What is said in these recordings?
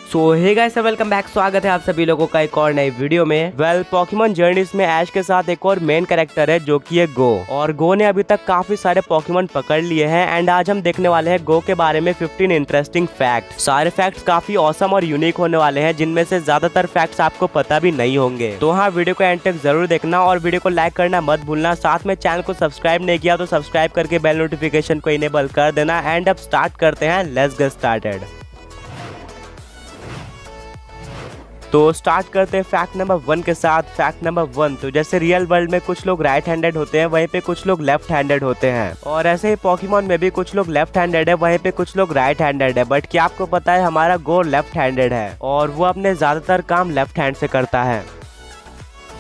सो hey guys, welcome back. स्वागत है आप सभी लोगों का एक और नई वीडियो में। पोकेमॉन जर्नीज में ऐश के साथ एक और मेन कैरेक्टर है जो कि है गो। और गो ने अभी तक काफी सारे पोकेमॉन पकड़ लिए हैं एंड आज हम देखने वाले हैं गो के बारे में 15 इंटरेस्टिंग फैक्ट। सारे फैक्ट्स काफी ऑसम और यूनिक होने वाले हैं, जिनमें से ज्यादातर फैक्ट्स आपको पता भी नहीं होंगे। तो हाँ, वीडियो को एंड तक जरूर देखना और वीडियो को लाइक करना मत भूलना। साथ में चैनल को सब्सक्राइब नहीं किया तो सब्सक्राइब करके बेल नोटिफिकेशन को इनेबल कर देना। एंड अब स्टार्ट करते हैं, लेट्स गेट स्टार्टेड। तो स्टार्ट करते हैं फैक्ट नंबर 1 के साथ। फैक्ट नंबर 1, तो जैसे रियल वर्ल्ड में कुछ लोग राइट हैंडेड होते हैं, वहीं पे कुछ लोग लेफ्ट हैंडेड होते हैं। और ऐसे ही पोकेमॉन में भी कुछ लोग लेफ्ट हैंडेड है, वहीं पे कुछ लोग राइट हैंडेड है। बट क्या आपको पता है, हमारा गो लेफ्ट हैंडेड है और वो अपने ज्यादातर काम लेफ्ट हैंड से करता है।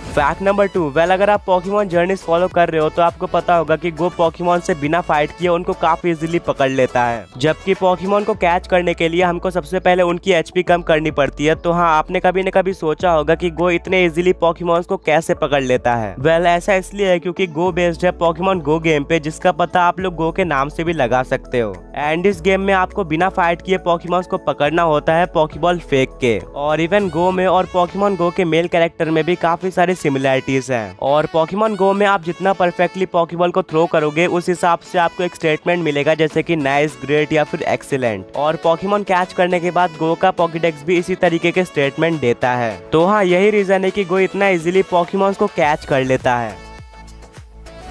फैक्ट नंबर 2, अगर आप पोकेमॉन जर्नीज फॉलो कर रहे हो तो आपको पता होगा कि गो पोकेमॉन से बिना फाइट किए उनको काफी इजीली पकड़ लेता है। जबकि पोकेमॉन को कैच करने के लिए हमको सबसे पहले उनकी एचपी कम करनी पड़ती है। तो हाँ, आपने कभी न कभी सोचा होगा कि गो इतने इजीली पोकेमॉन्स को कैसे पकड़ लेता है। ऐसा इसलिए है क्योंकि गो बेस्ड है पोकेमॉन गो गेम पे, जिसका पता आप लोग गो के नाम से भी लगा सकते हो। एंड इस गेम में आपको बिना फाइट किए पोकेमॉन्स को पकड़ना होता है पोकेबॉल फेंक के। और इवन गो में और पोकेमॉन गो के मेल कैरेक्टर में भी काफी सारे सिमिलरिटीज हैं। और पोकेमॉन गो में आप जितना परफेक्टली पोकेबॉल को थ्रो करोगे उस हिसाब से आपको एक स्टेटमेंट मिलेगा, जैसे कि नाइस, ग्रेट या फिर एक्सीलेंट। और पोकेमॉन कैच करने के बाद गो का पॉकेडेक्स भी इसी तरीके के स्टेटमेंट देता है। तो हाँ, यही रीजन है कि गो इतना इजीली पोकेमॉन्स को कैच कर लेता है।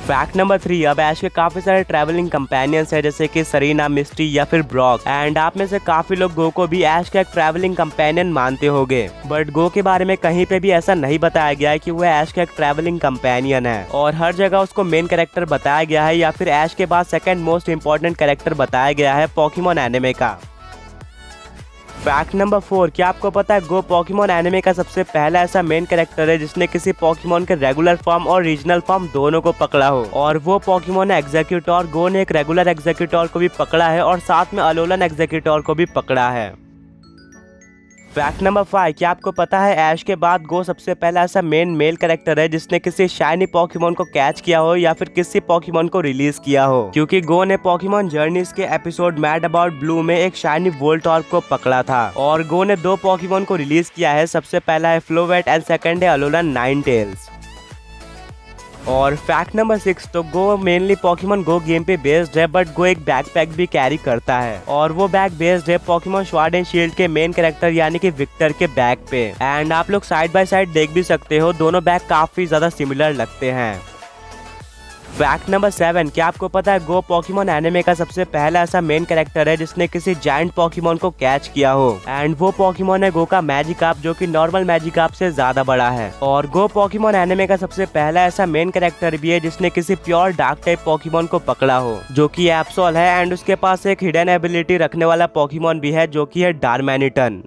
फैक्ट नंबर 3, अब ऐश के काफी सारे ट्रैवलिंग कंपेनियंस है, जैसे कि सरीना, मिस्टी या फिर ब्रॉक। एंड आप में से काफी लोग गो को भी ऐश का एक ट्रैवलिंग कंपेनियन मानते होंगे। बट गो के बारे में कहीं पे भी ऐसा नहीं बताया गया है कि वो ऐश का एक ट्रैवलिंग कंपेनियन है। और हर जगह उसको मेन कैरेक्टर बताया गया है या फिर ऐश के बाद सेकंड मोस्ट इम्पोर्टेंट कैरेक्टर बताया गया है पोकेमॉन एनिमे का। फैक्ट नंबर 4, क्या आपको पता है गो पोकेमॉन एनिमे का सबसे पहला ऐसा मेन कैरेक्टर है जिसने किसी पोकेमॉन के रेगुलर फॉर्म और रीजनल फॉर्म दोनों को पकड़ा हो। और वो पोकेमॉन है एग्जीक्यूटोर। गो ने एक रेगुलर एग्जीक्यूटोर को भी पकड़ा है और साथ में अलोलन एग्जीक्यूटोर को भी पकड़ा है। फैक्ट नंबर 5, क्या आपको पता है ऐश के बाद गो सबसे पहला ऐसा मेन मेल कैरेक्टर है जिसने किसी शाइनी पोकेमॉन को कैच किया हो या फिर किसी पोकेमॉन को रिलीज किया हो। क्योंकि गो ने पोकेमॉन जर्नीज के एपिसोड मैड अबाउट ब्लू में एक शाइनी वोल्टॉर्क को पकड़ा था। और गो ने 2 पोकेमॉन को रिलीज किया है, सबसे पहला है फ्लोवेट एंड सेकंड है अलोलन नाइनटेल्स। और फैक्ट नंबर 6, तो गो मेनली पोकेमॉन गो गेम पे बेस्ड है, बट गो एक बैकपैक भी कैरी करता है। और वो बैग बेस्ड है पोकेमॉन स्वॉर्ड एंड शील्ड के मेन कैरेक्टर यानी कि विक्टर के बैग पे। एंड आप लोग साइड बाय साइड देख भी सकते हो, दोनों बैग काफी ज्यादा सिमिलर लगते हैं। फैक्ट नंबर 7, क्या आपको पता है गो पोकेमॉन एनिमे का सबसे पहला ऐसा मेन कैरेक्टर है जिसने किसी जायंट पोकेमॉन को कैच किया हो। एंड वो पोकेमॉन है गो का मैजिकार्प, जो कि नॉर्मल मैजिकार्प से ज्यादा बड़ा है। और गो पोकेमॉन एनिमे का सबसे पहला ऐसा मेन कैरेक्टर भी है जिसने किसी प्योर डार्क टाइप पोकेमॉन को पकड़ा हो, जो कि एप्सोल है। एंड उसके पास एक हिडन एबिलिटी रखने वाला पोकेमॉन भी है, जो कि है डार्मैनिटन।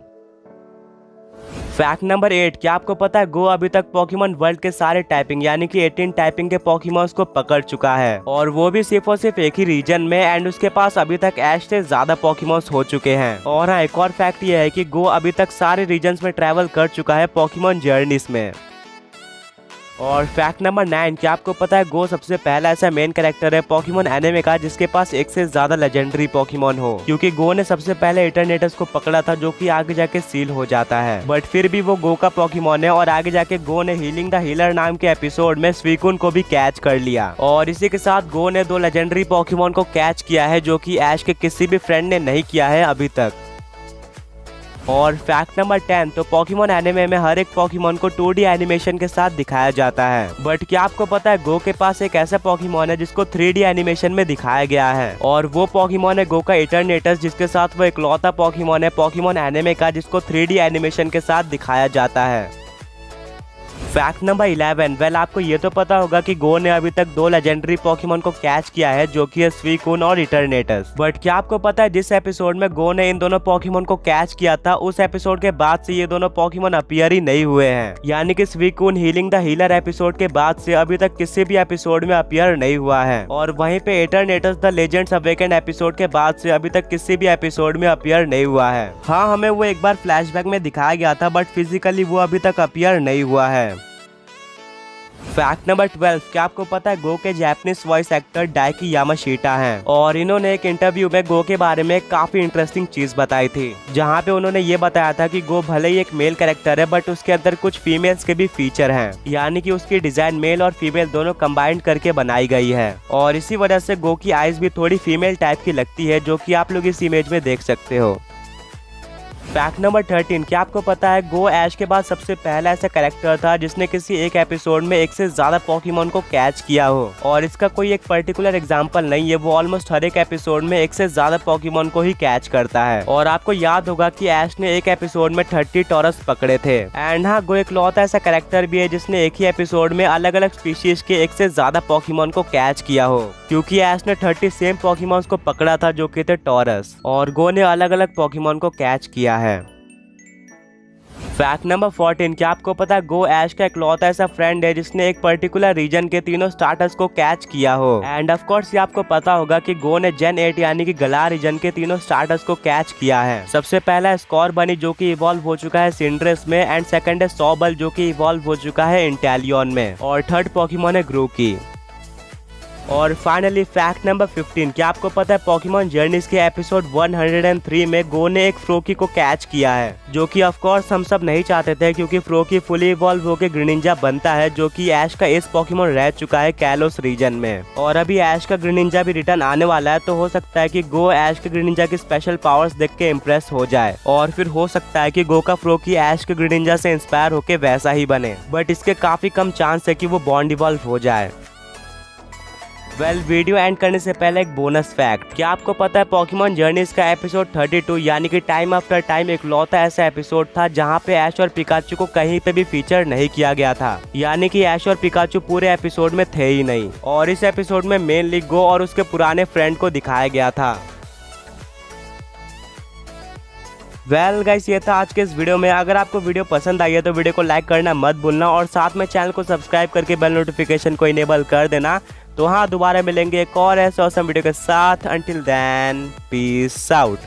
फैक्ट नंबर 8, क्या आपको पता है गो अभी तक पोकेमॉन वर्ल्ड के सारे टाइपिंग यानी कि 18 टाइपिंग के पोकेमॉन्स को पकड़ चुका है। और वो भी सिर्फ और सिर्फ एक ही रीजन में। एंड उसके पास अभी तक ऐश से ज्यादा पोकेमॉन्स हो चुके हैं। और हाँ, एक और फैक्ट ये है कि गो अभी तक सारे रीजन्स में ट्रैवल कर चुका है पोकेमॉन जर्नीज में। और फैक्ट नंबर 9, क्या आपको पता है गो सबसे पहला ऐसा मेन कैरेक्टर है पोकेमॉन एनिमे का जिसके पास एक से ज्यादा लेजेंडरी पोकेमॉन हो। क्योंकि गो ने सबसे पहले इटरनेटस को पकड़ा था, जो कि आगे जाके सील हो जाता है। बट फिर भी वो गो का पोकेमॉन है। और आगे जाके गो ने हीलिंग द हीलर नाम के एपिसोड में स्वीकुन को भी कैच कर लिया। और इसी के साथ गो ने 2 लेजेंडरी पोकेमॉन को कैच किया है, जो कि ऐश के किसी भी फ्रेंड ने नहीं किया है अभी तक। और फैक्ट नंबर 10, तो पोकेमॉन एनिमे में हर एक पोकेमॉन को 2D एनिमेशन के साथ दिखाया जाता है। बट क्या आपको पता है गो के पास एक ऐसा पोकेमॉन है जिसको 3D एनिमेशन में दिखाया गया है। और वो पोकेमॉन है गो का इटरनेटस, जिसके साथ वो इकलौता पोकेमॉन है पोकेमॉन एनिमे का जिसको 3D एनिमेशन के साथ दिखाया जाता है। फैक्ट नंबर 11, आपको ये तो पता होगा कि गो ने अभी तक 2 लेजेंडरी पोकेमॉन को कैच किया है, जो कि है स्वीकुन और इटरनेटस। बट क्या आपको पता है जिस एपिसोड में गो ने इन दोनों पोकेमॉन को कैच किया था, उस एपिसोड के बाद से ये दोनों पोकेमॉन अपीयर ही नहीं हुए हैं। यानी कि स्वीकुन हीलिंग द हीलर एपिसोड के बाद से अभी तक किसी भी एपिसोड में अपीयर नहीं हुआ है। और वहीं पे इटरनेटस द लेजेंड्स अवेकन एपिसोड के बाद से अभी तक किसी भी एपिसोड में अपीयर नहीं हुआ है। हाँ, हमें वो एक बार फ्लैशबैक में दिखाया गया था, बट फिजिकली वो अभी तक अपीयर नहीं हुआ है। फैक्ट नंबर 12, क्या आपको पता है गो के जापानीज वॉइस एक्टर डाइकी यामाशीटा हैं और इन्होंने एक इंटरव्यू में गो के बारे में काफी इंटरेस्टिंग चीज बताई थी, जहाँ पे उन्होंने ये बताया था कि गो भले ही एक मेल कैरेक्टर है बट उसके अंदर कुछ फीमेल्स के भी फीचर हैं, यानी कि उसकी डिजाइन मेल और फीमेल दोनों कंबाइंड करके बनाई गई है और इसी वजह से गो की आईज भी थोड़ी फीमेल टाइप की लगती है, जो कि आप लोग इस इमेज में देख सकते हो। फैक्ट नंबर 13, क्या आपको पता है गो ऐश के बाद सबसे पहला ऐसा कैरेक्टर था जिसने किसी एक एपिसोड में एक से ज्यादा पोकेमॉन को कैच किया हो और इसका कोई एक पर्टिकुलर एग्जांपल नहीं है, वो ऑलमोस्ट हर एक एपिसोड में एक से ज्यादा पोकेमॉन को ही कैच करता है। और आपको याद होगा कि ऐश ने एक एपिसोड में 30 टॉरस पकड़े थे। एंड हाँ, गो एक लौता ऐसा कैरेक्टर भी है जिसने एक ही एपिसोड में अलग अलग स्पीशीज के एक से ज्यादा पोकेमॉन को कैच किया हो, क्योंकि ऐश ने 30 सेम पोकेमॉन को पकड़ा था जो कि थे टॉरस और गो ने अलग अलग पोकेमॉन को कैच किया है। फैक्ट नंबर 14, क्या आपको पता है गो ऐश का इकलौता ऐसा फ्रेंड है जिसने एक पर्टिकुलर रीजन के तीनों स्टार्टर्स को कैच किया हो। एंड ऑफ कोर्स ये आपको पता होगा कि गो ने जेन 8 यानी कि गला रीजन के तीनों स्टार्टर्स को कैच किया है। सबसे पहला है स्कॉर बनी जो कि इवॉल्व हो चुका है सिंड्रेस में, एंड सेकंड है सॉबल जो कि इवॉल्व हो चुका है इंटेलियन में, और थर्ड पोकेमॉन है ग्रोकी। और फाइनली फैक्ट नंबर 15, क्या आपको पता है पोकेमॉन जर्नीज के एपिसोड 103 में गो ने एक फ्रोकी को कैच किया है, जो कि ऑफ कोर्स हम सब नहीं चाहते थे, क्योंकि फ्रोकी फुली इवॉल्व होकर ग्रीनिंजा बनता है जो कि ऐश का एस पोकेमॉन रह चुका है कैलोस रीजन में, और अभी ऐश का ग्रीनिंजा भी रिटर्न आने वाला है। तो हो सकता है कि गो ऐश के ग्रीनिंजा की स्पेशल पावर्स देख के इम्प्रेस हो जाए और फिर हो सकता है कि गो का फ्रोकी ऐश के ग्रीनिंजा से इंस्पायर होकर वैसा ही बने, बट इसके काफी कम चांस है कि वो बॉन्ड इवॉल्व हो जाए। वीडियो एंड करने से पहले एक बोनस फैक्ट, क्या आपको पता है पोकेमॉन जर्नीज का एपिसोड 32 यानी कि टाइम आफ्टर टाइम एक लौता ऐसा एपिसोड था जहां पे ऐश और पिकाचू को कहीं पे भी फीचर नहीं किया गया था, यानी कि ऐश और पिकाचू पूरे एपिसोड में थे ही नहीं, और इस एपिसोड में मेनली गो और उसके पुराने फ्रेंड को दिखाया गया था। गाइस, ये था आज के इस वीडियो में। अगर आपको वीडियो पसंद आई है तो वीडियो को लाइक करना मत भूलना और साथ में चैनल को सब्सक्राइब करके बेल नोटिफिकेशन को इनेबल कर देना। तो हाँ, दोबारा मिलेंगे एक और ऐसे ऑसम वीडियो के साथ। Until then, peace out.